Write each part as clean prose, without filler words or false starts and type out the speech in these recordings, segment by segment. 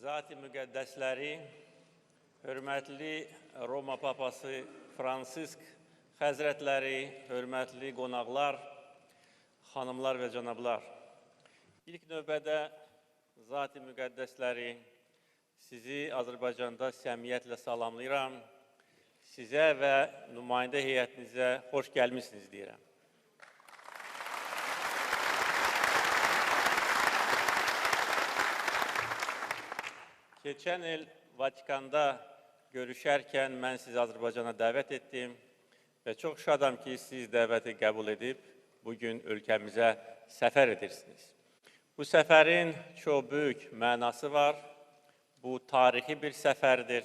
Zat-ı müqəddəsləri, hörmətli Roma Papası Francesco Həzrətləri, hörmətli qonaqlar, xanımlar və cənablar. İlk növbədə Zat-ı müqəddəsləri, sizi Azərbaycanda səmiyyətlə salamlayıram. Sizə və nümayəndə heyətinizə xoş gəlmişsiniz deyirəm. Keçən il Vatikanda görüşərkən mən sizi Azərbaycana dəvət etdim və çox şadam ki, siz dəvəti qəbul edib bugün ölkəmizə səfər edirsiniz. Bu səfərin çox böyük mənası var. Bu tarixi bir səfərdir.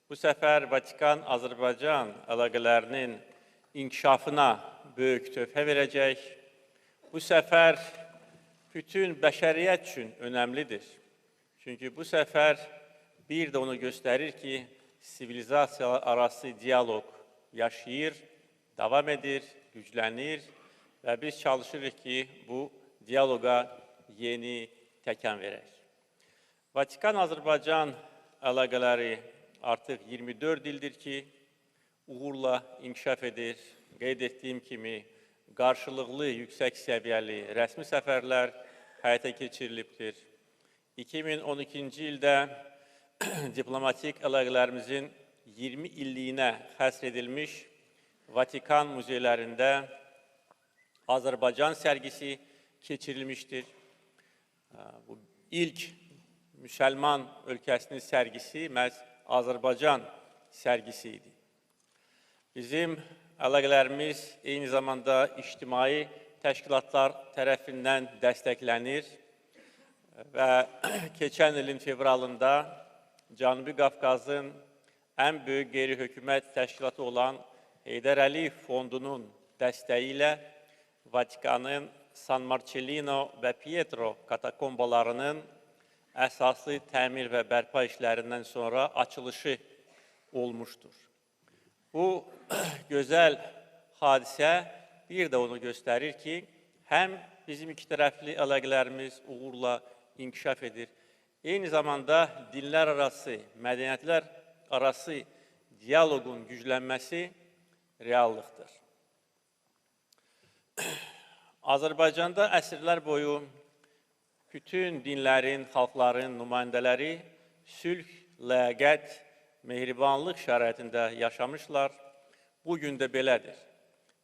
Bu səfər Vatikan-Azərbaycan əlaqələrinin inkişafına böyük töhfə verəcək. Bu səfər bütün bəşəriyyət üçün önəmlidir. Çünki bu səfər bir də onu göstərir ki, sivilizasiyalar arası diyaloq yaşayır, davam edir, güclənir və biz çalışırıq ki, bu diyaloqa yeni təkan verək. Vatikan-Azərbaycan əlaqələri artıq 24 ildir ki, uğurla inkişaf edir. Qeyd etdiyim kimi, qarşılıqlı, yüksək səviyyəli rəsmi səfərlər həyata keçirilibdir. 2012-ci ildə diplomatik əlaqələrimizin 20 illiyinə həsr edilmiş Vatikan muzeylərində Azərbaycan sərgisi keçirilmişdir. Bu ilk müsəlman ölkəsinin sərgisi məhz Azərbaycan sərgisi idi. Bizim əlaqələrimiz eyni zamanda ictimai təşkilatlar tərəfindən dəstəklənir və keçən ilin fevralında Cənubi Qafqazın ən böyük qeyri-hökumət təşkilatı olan Heydər Əliyev Fondunun dəstəyi ilə Vatikanın San Marcellino və Pietro katakombalarının əsaslı təmir və bərpa işlərindən sonra açılışı olmuşdur. Bu gözəl hadisə bir də onu göstərir ki, həm bizim iki tərəfli əlaqələrimiz uğurla inkişaf edir. Eyni zamanda dinlər arası, mədəniyyətlər arası diyaloqun güclənməsi reallıqdır. Azərbaycanda əsrlər boyu bütün dinlərin, xalqların nümayəndələri sülh, ləyaqət, mehribanlıq şəraitində yaşamışlar. Bugün də belədir.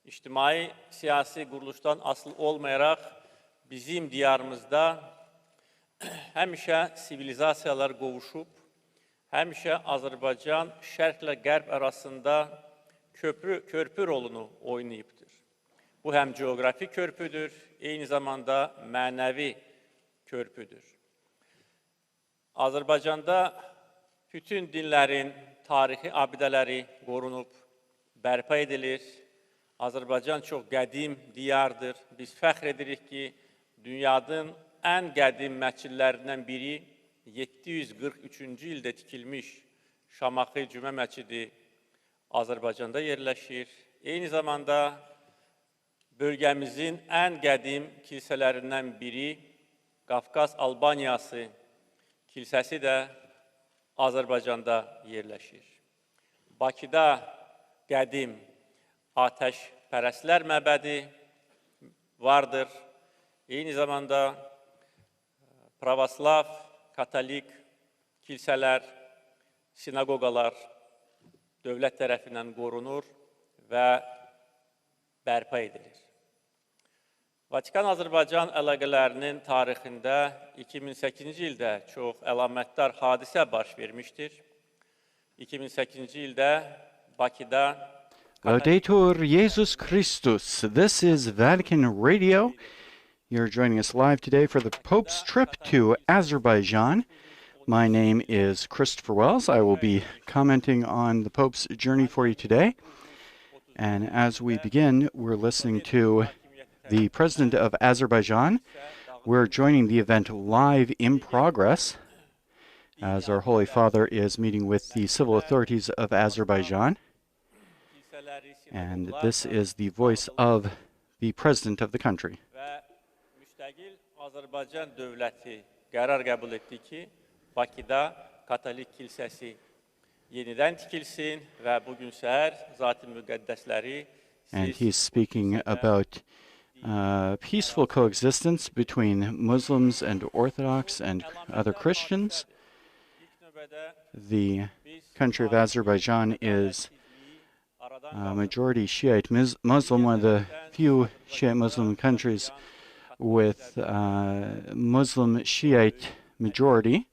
İctimai, siyasi quruluşdan asılı olmayaraq bizim diyarımızda həmişə sivilizasiyalar qovuşub, həmişə Azərbaycan şərqlə qərb arasında körpü rolunu oynayıbdır. Bu həm coğrafi körpüdür, eyni zamanda mənəvi körpüdür. Azərbaycanda bütün dinlərin tarixi abidələri qorunub, bərpa edilir. Azərbaycan çox qədim diyardır. Biz fəxr edirik ki, dünyanın ən qədim məscidlərindən biri 743-cü ildə tikilmiş Şamaxı Cümə məscidi Azərbaycanda yerləşir. Eyni zamanda bölgəmizin ən qədim kilsələrindən biri Qafqaz Albaniyası kilsəsi də Azərbaycanda yerləşir. Bakıda qədim atəşpərəstlər məbədi vardır. Eyni zamanda pravoslav, katolik kilsələr, sinagoglar dövlət tərəfindən qorunur və bərpa edilir. Vatikan-Azərbaycan əlaqələrinin tarixində 2008-ci ildə çox əlamətdar hadisə baş vermişdir. 2008-ci ildə Bakıda Laudetur Jesus Christus. This is Vatican Radio. You're joining us live today for the Pope's trip to Azerbaijan. My name is Christopher Wells. I will be commenting on the Pope's journey for you today. And as we begin, we're listening to the President of Azerbaijan. We're joining the event live in progress as our Holy Father is meeting with the civil authorities of Azerbaijan. And this is the voice of the President of the country. Azərbaycan dövləti qərar qəbul etdi ki, Bakıda Katolik Kilsesi yeniden tikilsin ve bugün səhər zat-ı müqəddəsləri And siz he's speaking about peaceful coexistence between Muslims and Orthodox and other Christians. İlk növbədə The biz country of Azerbaijan is majority Shiite Muslim, one of the few Shiite Muslim countries with Muslim Shiite majority.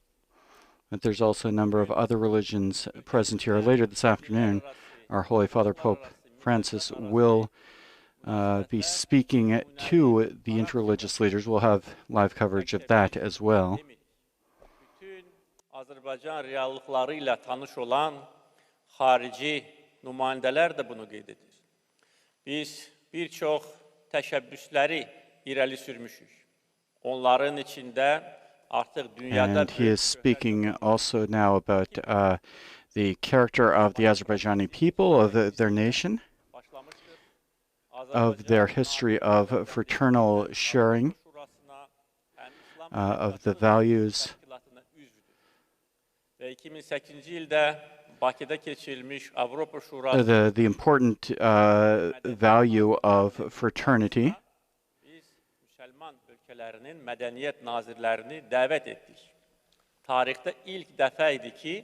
But there's also a number of other religions present here. Later this afternoon, our Holy Father Pope Francis will be speaking to the interreligious leaders. We'll have live coverage of that as well. Bütün Azərbaycan reallıqları ilə tanış olan xarici nümayəndələr də bunu qeyd edir. Biz bir çox təşəbbüsləri irəli sürmüşük. Onların içində artıq dünyada And he is speaking also now about the character of the Azerbaijani people, of their nation, of their history of fraternal sharing, of the values. Və 2008-ci ildə Bakıda keçirilmiş Avropa Şurası The important value of fraternity. biz müsəlman ölkələrinin mədəniyyət nazirlərini dəvət etdik. Tarixdə ilk dəfə idi ki,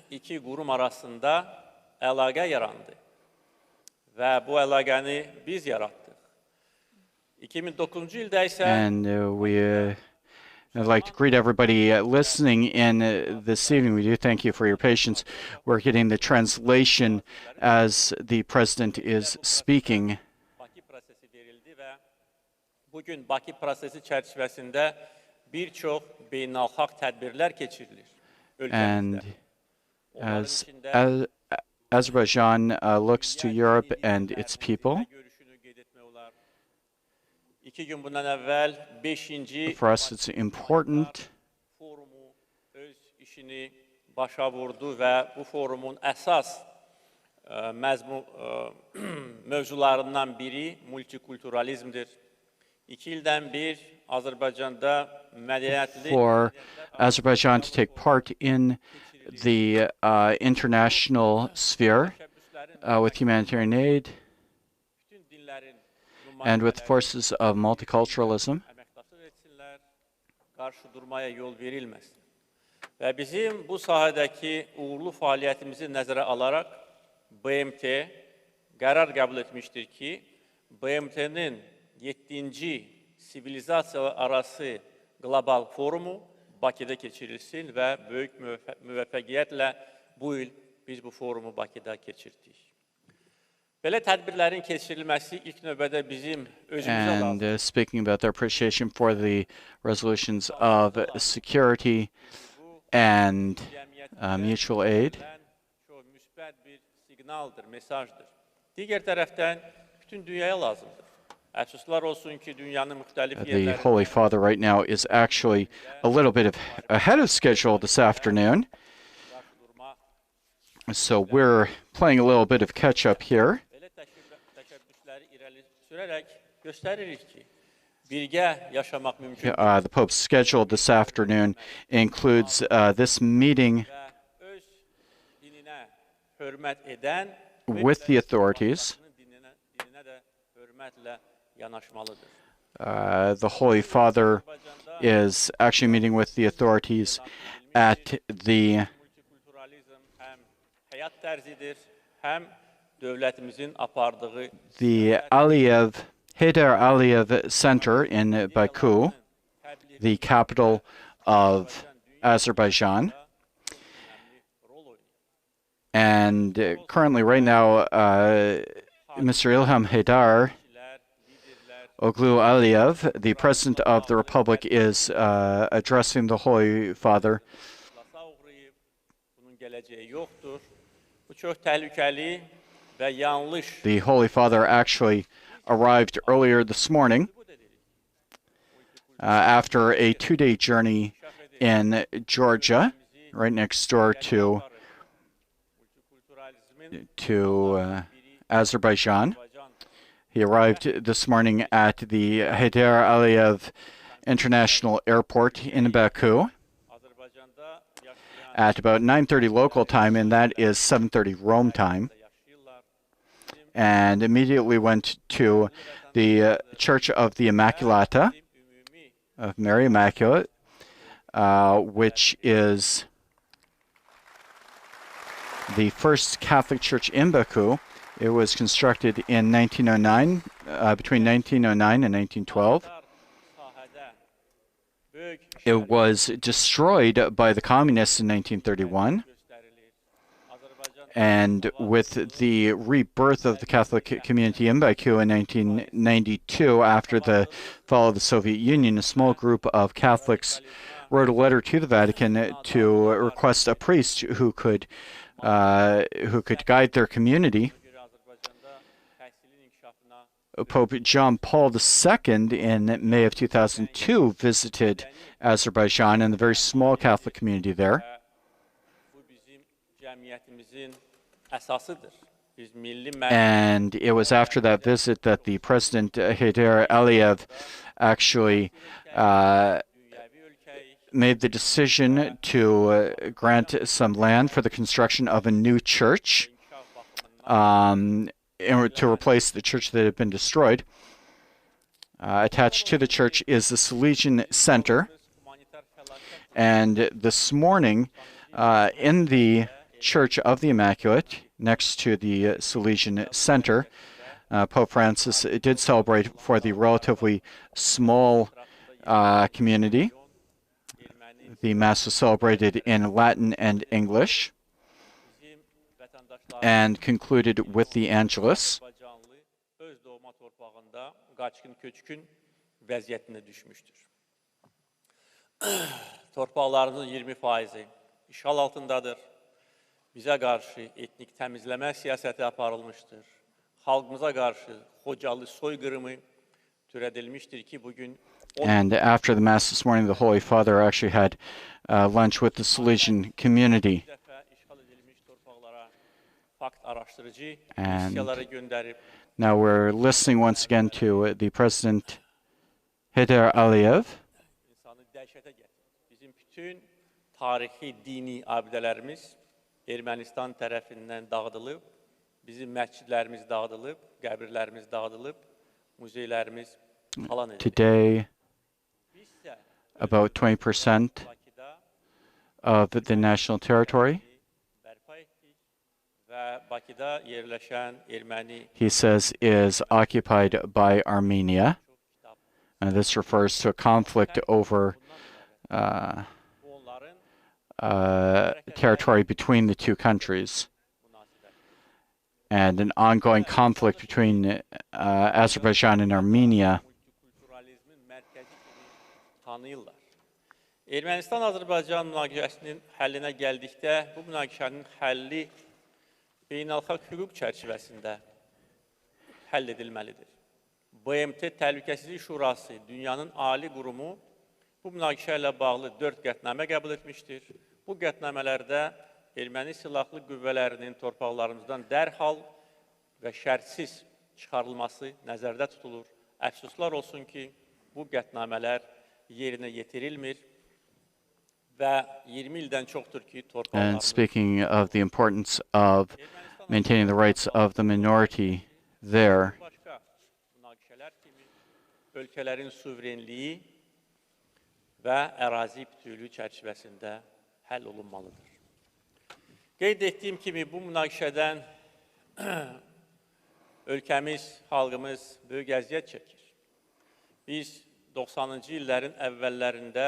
iki qurum arasında əlaqə yarandı və bu əlaqəni biz yaratdıq. 2009-cu ildə isə And I'd like to greet everybody listening in this evening. We do thank you for your patience. We're getting the translation as the president is speaking. Bakı prosesi verildi və bugün Bakı prosesi çərçivəsində bir çox beynəlxalq tədbirlər keçirilir And ölkəmizdə. as Azerbaijan looks to Europe and its people, Görüşünü qeyd etmək olar. 2 gün bundan əvvəl 5-ci for us it's important forumu öz işini başa vurdu və bu forumun əsas mövzularından biri multikulturalizmdir. 2 ildən bir Azərbaycanda mədəniyyətli for Azerbaijan to take part in the international sphere with humanitarian aid bütün dinlərin and with forces of multiculturalism. əməkdaşlıq etsinlər, qarşı durmaya yol verilməsin. Və bizim bu sahədəki uğurlu fəaliyyətimizi nəzərə alaraq BMT qərar qəbul etmişdir ki, BMT-nin 7-ci sivilizasiyalar arası qlobal forumu Bakıda keçirilsin və böyük müvəffəqiyyətlə bu il biz bu forumu Bakıda keçirdik. Belə tədbirlərin keçirilməsi ilk növbədə bizim özümüzə And lazım. speaking about their appreciation for the resolutions of security and mutual aid. Çox müsbət bir siqnaldır, mesajdır. Digər tərəfdən bütün dünyaya lazımdır. Əfsuslar olsun ki, dünyanın müxtəlif The yerlərində Holy Father right now is actually a little bit ahead of schedule this afternoon. qarşı durma, So we're playing a little bit of catch up here. belə təşəbbüsləri irəli sürərək göstəririk ki, birgə yaşamaq mümkündür The Pope's schedule this afternoon includes this meeting və öz dininə hörmət edən with the authorities. dininə də hörmətlə yanaşmalıdır. The Holy Father is actually meeting with the authorities at the Multikulturalizm həm həyat tərzidir, həm dövlətimizin apardığı Heydar Aliyev Center in Baku, the capital of Azerbaijan. rol oynayır. And currently, right now, Mr. Ilham Heydar Liderlər Oglu Aliyev, the President of the Republic, is addressing the Holy Father. lasa uğrayıb, bunun gələcəyi yoxdur. Bu çox təhlükəli və yanlış. The Holy Father actually arrived earlier this morning after a 2-day journey in Georgia, right next door to Multikulturalizmin Azerbaijan. Azərbaycan He arrived this morning at the Heydar Aliyev International Airport in Baku. Azərbaycan at about 9:30 local time, and that is 7:30 Rome time, and immediately went to the Church of the Immaculata, of Mary Immaculate, which is the first Catholic church in Baku. It was constructed in 1909, between 1909 and 1912. It was destroyed by the communists in 1931. And with the rebirth of the Catholic community in Baku in 1992, after the fall of the Soviet Union, a small group of Catholics wrote a letter to the Vatican to request a priest who could guide their community. Pope John Paul II in May of 2002 visited Azerbaijan and the very small Catholic community there. And it was after that visit that the President Heydar Aliyev actually made the decision to grant some land for the construction of a new church to replace the church that had been destroyed. Attached to the church is the Salesian Center. And this morning, in the Church of the Immaculate, next to the Salesian Center, Pope Francis did celebrate for the relatively small community. The Mass was celebrated in Latin and English and concluded with the Angelus. Torpaqlarımızın 20%'i işğal altındadır. Bizə qarşı etnik təmizləmə siyasəti aparılmışdır. Xalqımıza qarşı Xocalı soyqırımı törədilmişdir ki, bugün And after the Mass this morning, the Holy Father actually had lunch with the Salesian community. And now we're listening once again to the President Heydar Aliyev. Bizim bütün tarixi dini abidələrimiz Ermənistan tərəfindən dağıdılıb, bizim məscidlərimiz dağıdılıb, qəbirlərimiz dağıdılıb, muzeylərimiz falan edilib. Today, about 20% of the national territory, he says, is occupied by Armenia. And this refers to a conflict over territory between the two countries and an ongoing conflict between Azerbaijan and Armenia. Ermənistan-Azərbaycan münaqişəsinin həllinə gəldikdə, bu münaqişənin həlli beynəlxalq hüquq çərçivəsində həll edilməlidir. BMT Təhlükəsizlik Şurası, dünyanın ali qurumu, bu münaqişə ilə bağlı 4 qətnamə qəbul etmişdir. Bu qətnamələrdə erməni silahlı qüvvələrinin torpaqlarımızdan dərhal və şərtsiz çıxarılması nəzərdə tutulur. Əfsuslar olsun ki, bu qətnamələr yerinə yetirilmir və 20 ildən çoxdur ki, torpaqlarımız... And speaking of the importance of maintaining the rights of the minority there, ölkələrin suverenliyi və ərazi bütövlüyü çərçivəsində həll olunmalıdır. Qeyd etdiyim kimi, bu münaqişədən ölkəmiz, xalqımız böyük əziyyət çəkir. Biz 90-cı illərin əvvəllərində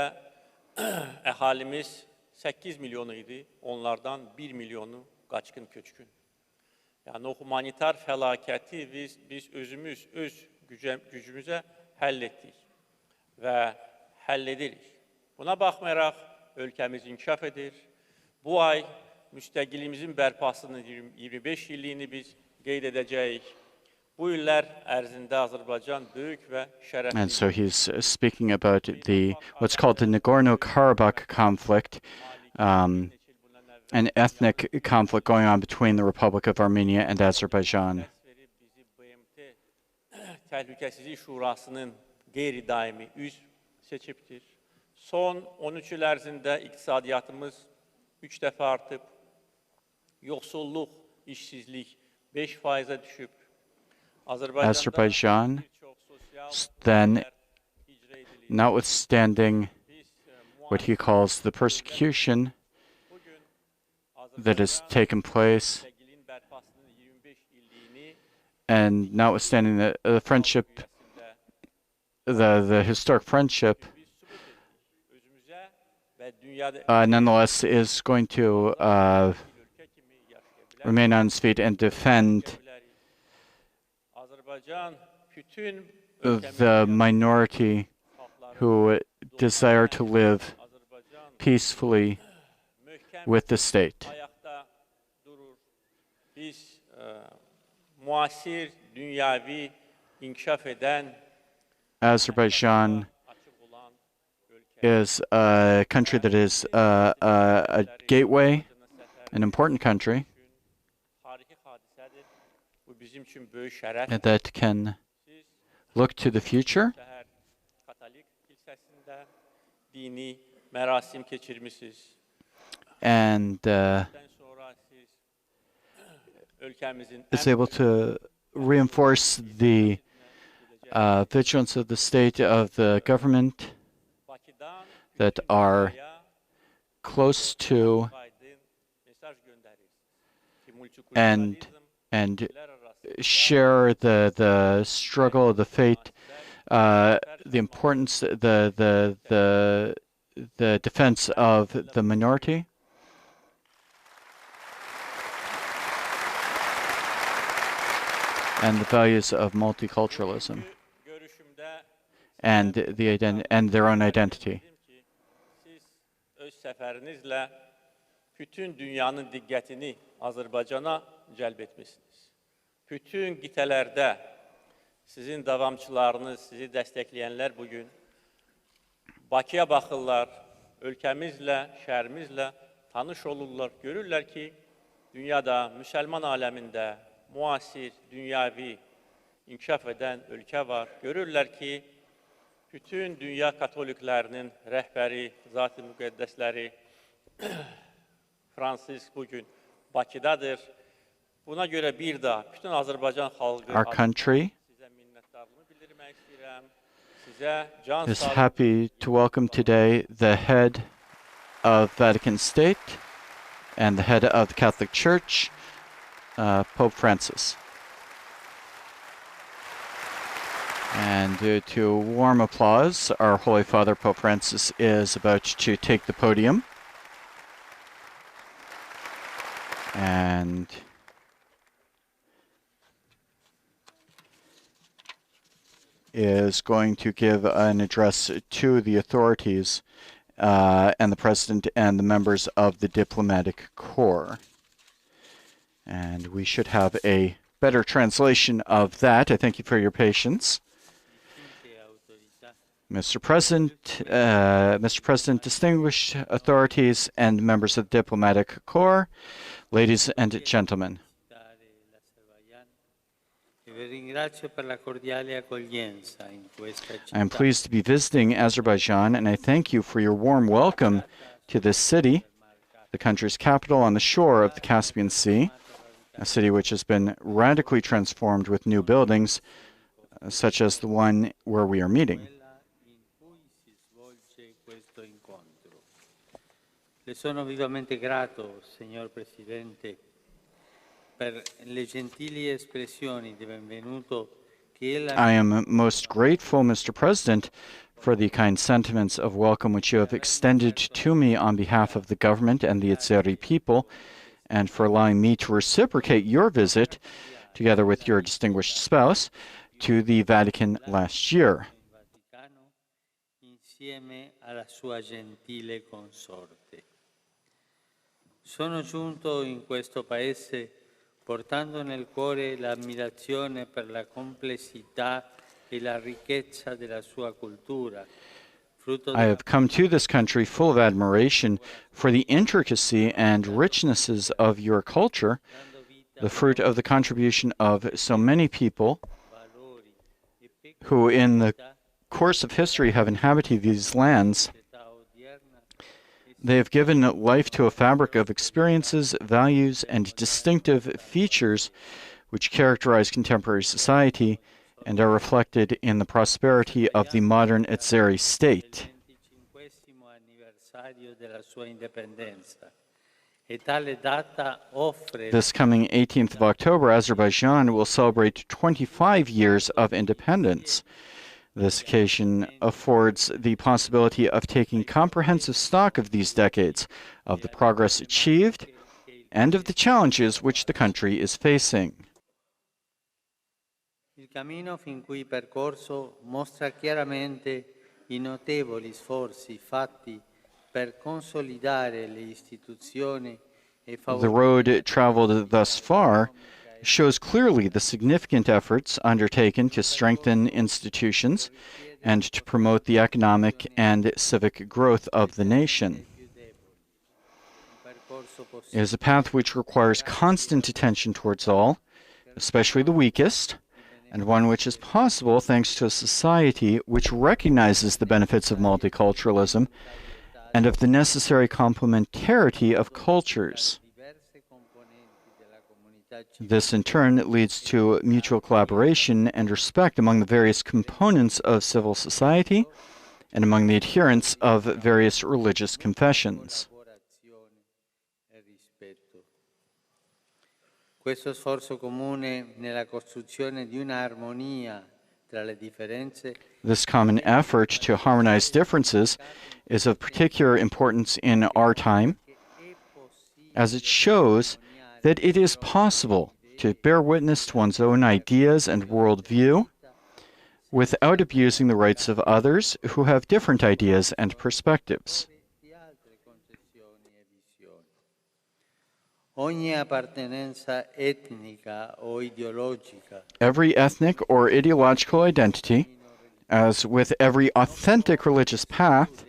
əhalimiz 8 milyonu idi, onlardan 1 milyonu qaçqın köçkün. Yəni, o humanitar fəlakəti biz özümüz, öz gücümüzə həll etdik və həll edirik. Buna baxmayaraq, ölkəmiz inkişaf edir. Bu ay müstəqilliyimizin bərpasının 25 illiyini biz qeyd edəcəyik. Bu illər ərzində Azərbaycan böyük və şərəfli... And so he's speaking about what's called the Nagorno-Karabakh conflict, an ethnic conflict going on between the Republic of Armenia and Azerbaijan. Təhlükəsizlik Şurasının qeyri-daimi üzv seçibdir. Son 13 il ərzində iqtisadiyyatımız 3 dəfə artıb, yoxsulluq, işsizlik 5%-ə düşüb. Azerbaijan, bir çox sosial then, layihələr icra edilir. notwithstanding Biz what he calls the persecution bugün that has taken place, müstəqilliyin bərpasının 25 illiyini and notwithstanding the friendship, müddətində the historic friendship, biz sübut etdik. Özümüzə və dünyada nonetheless is going to bir ölkə kimi yaşaya remain on its feet and defend bilərik. Azərbaycan bütün the minority who desire to live Azərbaycan peacefully möhkəm with the state. ayaqda durur. Biz müasir, dünyavi, inkişaf edən, Azerbaijan açıq olan ölkə. is a country that is a gateway, an important country Tarixi hadisədir. Bu bizim üçün böyük şərəf. that can Siz look to the future. şəhər Katolik kilsəsində dini mərasim keçirmisiniz. And Ondan sonra siz ölkəmizin is able to reinforce the vigilance of the state, of the government Bakıdan that are dünyaya close to aydın mesaj göndərirsiniz. Ki and multikulturalizm and ülkələr arası share the struggle, the fate, the importance, the defense of the minority, and the values of multiculturalism görüşümdə and and their own identity. dedim ki, siz öz səfərinizlə bütün dünyanın diqqətini Azərbaycana cəlb etmisiniz. Bütün qitələrdə sizin davamçılarınız, sizi dəstəkləyənlər bugün Bakıya baxırlar, ölkəmizlə, şəhərimizlə tanış olurlar, görürlər ki, dünyada, müsəlman aləmində müasir, dünyavi, inkişaf edən ölkə var. Görürlər ki, bütün dünya katoliklərinin rəhbəri, zat-ı müqəddəsləri Fransız bugün Bakıdadır. Buna görə bir daha bütün Azərbaycan xalqı Our country sizə minnətdarlığımı bildirmək istəyirəm. Sizə can is sağlığı, happy to welcome today the head of Vatican State and the head of the Catholic Church, Pope Francis. And to warm applause, our Holy Father, Pope Francis, is about to take the podium. And is going to give an address to the authorities and the President and the members of the diplomatic corps. And we should have a better translation of that. I thank you for your patience. Mr. President, distinguished authorities and members of the diplomatic corps, ladies and gentlemen. I am pleased to be visiting Azerbaijan, and I thank you for your warm welcome to this city, the country's capital on the shore of the Caspian Sea, a city which has been radically transformed with new buildings, such as the one where we are meeting. Le sono vivamente grato, signor Presidente, per le gentili espressioni di benvenuto che ella I am most grateful, Mr. President, for the kind sentiments of welcome which you have extended to me on behalf of the government and the Azeri people, and for allowing me to reciprocate your visit, together with your distinguished spouse, to the Vatican last year. Vaticano insieme alla sua gentile consorte. Sono giunto in questo paese portando nel cuore l'ammirazione per la complessità e la ricchezza della sua cultura. I have come to this country full of admiration for the intricacy and richnesses of your culture, the fruit of the contribution of so many people who in the course of history have inhabited these lands They have given life to a fabric of experiences, values, and distinctive features which characterize contemporary society and are reflected in the prosperity of the modern Azeri state. This coming 18th of October, Azerbaijan will celebrate 25 years of independence. This occasion affords the possibility of taking comprehensive stock of these decades, of the progress achieved, and of the challenges which the country is facing. Il cammino fin qui percorso mostra chiaramente I notevoli sforzi fatti per consolidare le istituzioni e The road traveled thus far shows clearly the significant efforts undertaken to strengthen institutions and to promote the economic and civic growth of the nation. It is a path which requires constant attention towards all, especially the weakest, and one which is possible thanks to a society which recognizes the benefits of multiculturalism and of the necessary complementarity of cultures. This, in turn, leads to mutual collaboration and respect among the various components of civil society and among the adherents of various religious confessions. Questo sforzo comune nella costruzione di un'armonia tra le differenze. This common effort to harmonize differences is of particular importance in our time, as it shows that it is possible to bear witness to one's own ideas and worldview without abusing the rights of others who have different ideas and perspectives. Ogni appartenenza etnica o ideologica. Every ethnic or ideological identity, as with every authentic religious path,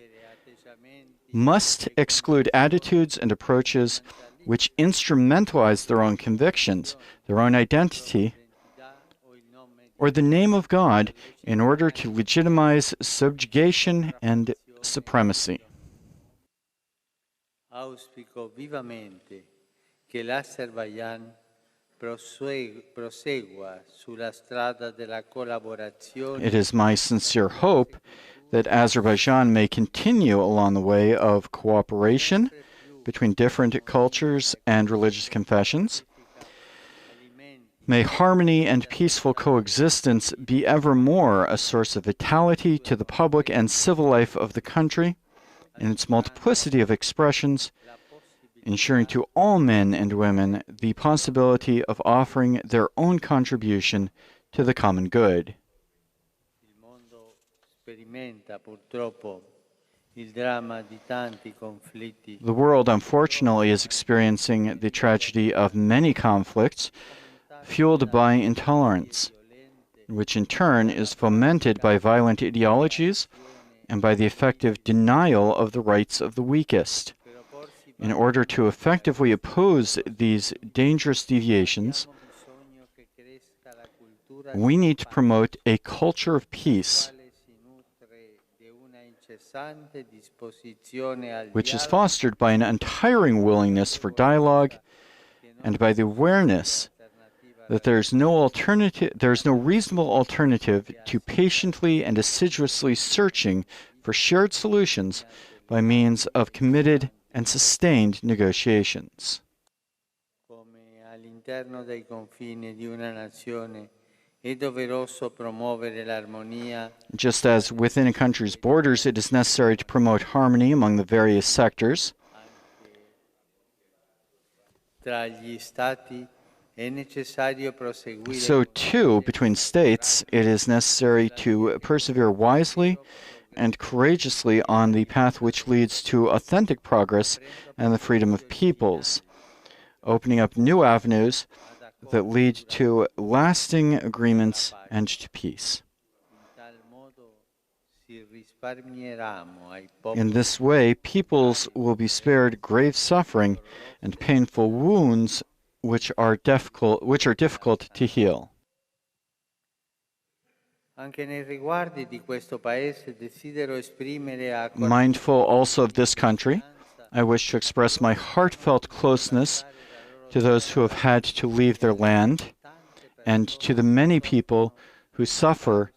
must exclude attitudes and approaches which instrumentalize their own convictions, their own identity, or the name of God in order to legitimize subjugation and supremacy. Auspico vivamente che l'Azerbaijan prosegua sulla strada della collaborazione. It is my sincere hope that Azerbaijan may continue along the way of cooperation between different cultures and religious confessions. May harmony and peaceful coexistence be evermore a source of vitality to the public and civil life of the country in its multiplicity of expressions, ensuring to all men and women the possibility of offering their own contribution to the common good. Il mondo sperimenta purtroppo il dramma di tanti conflitti. The world, unfortunately, is experiencing the tragedy of many conflicts fueled by intolerance, which in turn is fomented by violent ideologies and by the effective denial of the rights of the weakest. In order to effectively oppose these dangerous deviations, we need to promote a culture of peace, which is fostered by an untiring willingness for dialogue and by the awareness that there is no reasonable alternative to patiently and assiduously searching for shared solutions by means of committed and sustained negotiations. Come all'interno dei confini di una nazione è doveroso promuovere l'armonia. Just as within a country's borders it is necessary to promote harmony among the various sectors, Tra gli stati è necessario proseguire. so too between states it is necessary to persevere wisely and courageously on the path which leads to authentic progress and the freedom of peoples, opening up new avenues that lead to lasting agreements and to peace. In this way, peoples will be spared grave suffering and painful wounds which are difficult to heal. Anche nei riguardi di questo paese desidero esprimere a Mindful also of this country, I wish to express my heartfelt closeness to those who have had to leave their land and to the many people who suffer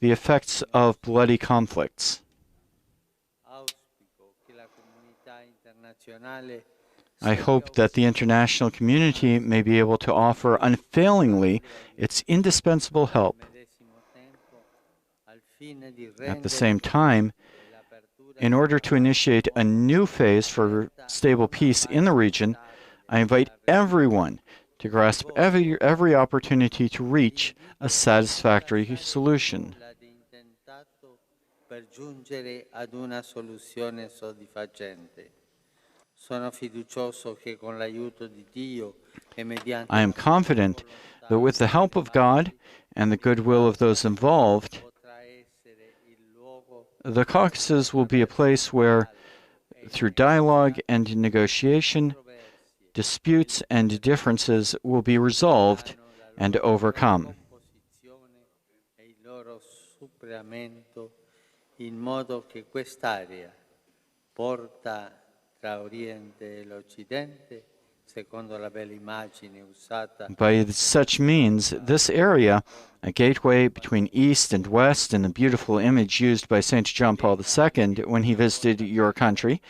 the effects of bloody conflicts. I hope that the international community may be able to offer unfailingly its indispensable help. At the same time, in order to initiate a new phase for stable peace in the region, I invite everyone to grasp every opportunity to reach a satisfactory solution. I am confident that with the help of God and the goodwill of those involved, the Caucasus will be a place where, through dialogue and negotiation, disputes and differences will be resolved and overcome. In modo che quest'area porta tra Oriente e l'Occidente, secondo la bella immagine usata. By such means, this area, a gateway between East and West, in the beautiful image used by St. John Paul II when he visited your country,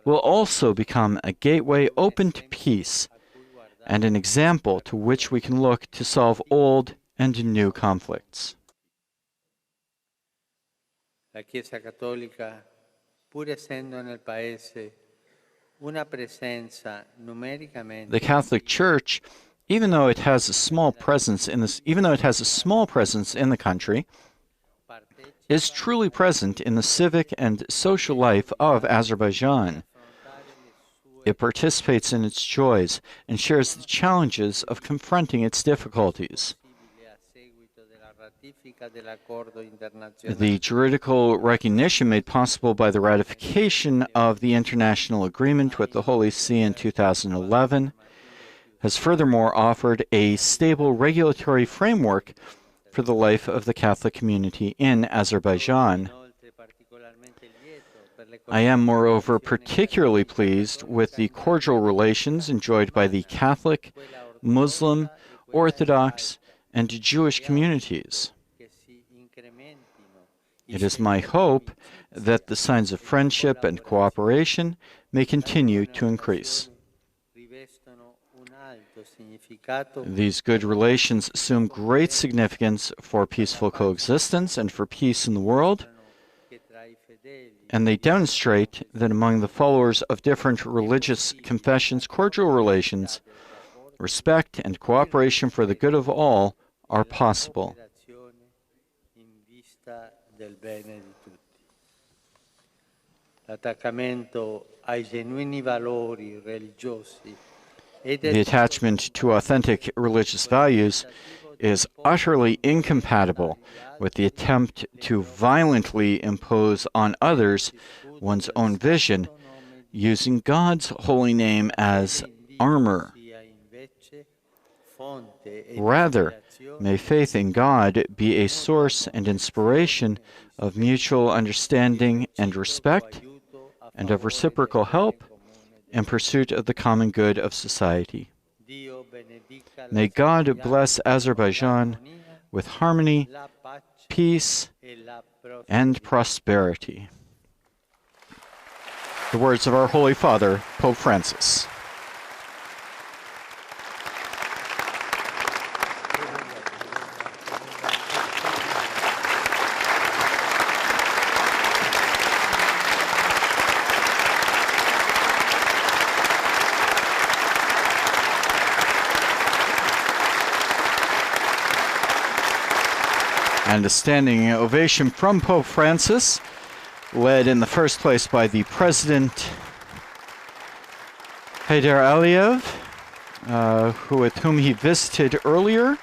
will also become a gateway open to peace and an example to which we can look to solve old and new conflicts. La Chiesa Cattolica, pur essendo nel Paese una presenza numericamente, the Catholic Church, even though it has a small presence in the country, is truly present in the civic and social life of Azerbaijan. It participates in its joys and shares the challenges of confronting its difficulties. The juridical recognition made possible by the ratification of the international agreement with the Holy See in 2011 has furthermore offered a stable regulatory framework for the life of the Catholic community in Azerbaijan. I am, moreover, particularly pleased with the cordial relations enjoyed by the Catholic, Muslim, Orthodox, and Jewish communities. It is my hope that the signs of friendship and cooperation may continue to increase. These good relations assume great significance for peaceful coexistence and for peace in the world, and they demonstrate that among the followers of different religious confessions, cordial relations, respect, and cooperation for the good of all are possible. The attachment to authentic religious values is utterly incompatible with the attempt to violently impose on others one's own vision, using God's holy name as armor. Rather, may faith in God be a source and inspiration of mutual understanding and respect, and of reciprocal help in pursuit of the common good of society. May God bless Azerbaijan with harmony, peace, and prosperity. The words of our Holy Father, Pope Francis. And a standing ovation from Pope Francis, led in the first place by the President Heydar Aliyev, with whom he visited earlier,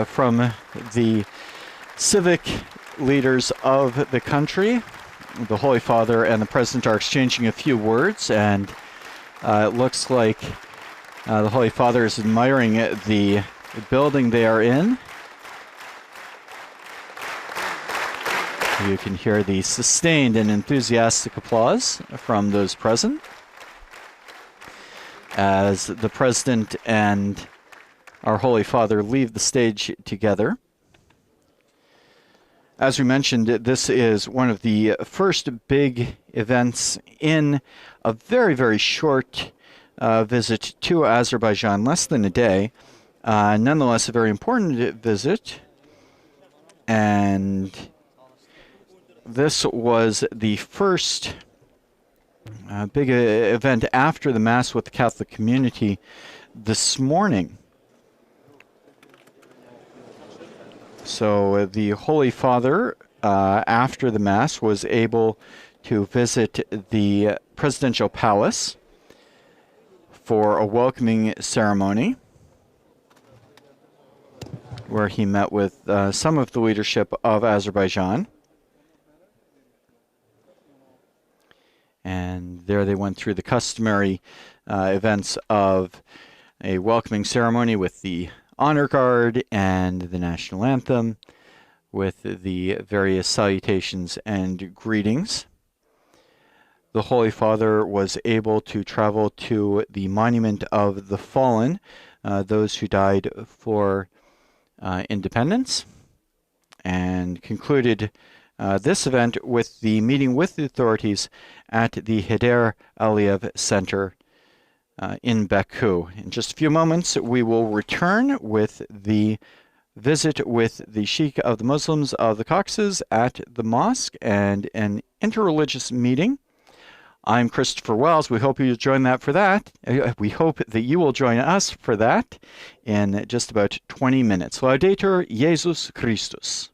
from the civic leaders of the country. The Holy Father and the President are exchanging a few words, and it looks like the Holy Father is admiring the building they are in. You can hear the sustained and enthusiastic applause from those present as the President and our Holy Father leave the stage together. As we mentioned, this is one of the first big events in a very, very short visit to Azerbaijan, less than a day. Nonetheless, a very important visit. And this was the first big event after the Mass with the Catholic community this morning. So the Holy Father, after the Mass, was able to visit the presidential palace for a welcoming ceremony, where he met with some of the leadership of Azerbaijan. And there they went through the customary events of a welcoming ceremony with the honor guard and the national anthem, with the various salutations and greetings. The Holy Father was able to travel to the monument of the fallen, those who died for independence, and concluded this event with the meeting with the authorities at the Heydar Aliyev Center in Baku. In just a few moments, we will return with the visit with the Sheikh of the Muslims of the Caucasus at the mosque and an interreligious meeting. I'm Christopher Wells. We hope you'll join that for that. We hope that you will join us for that in just about 20 minutes. Laudetur Jesus Christus.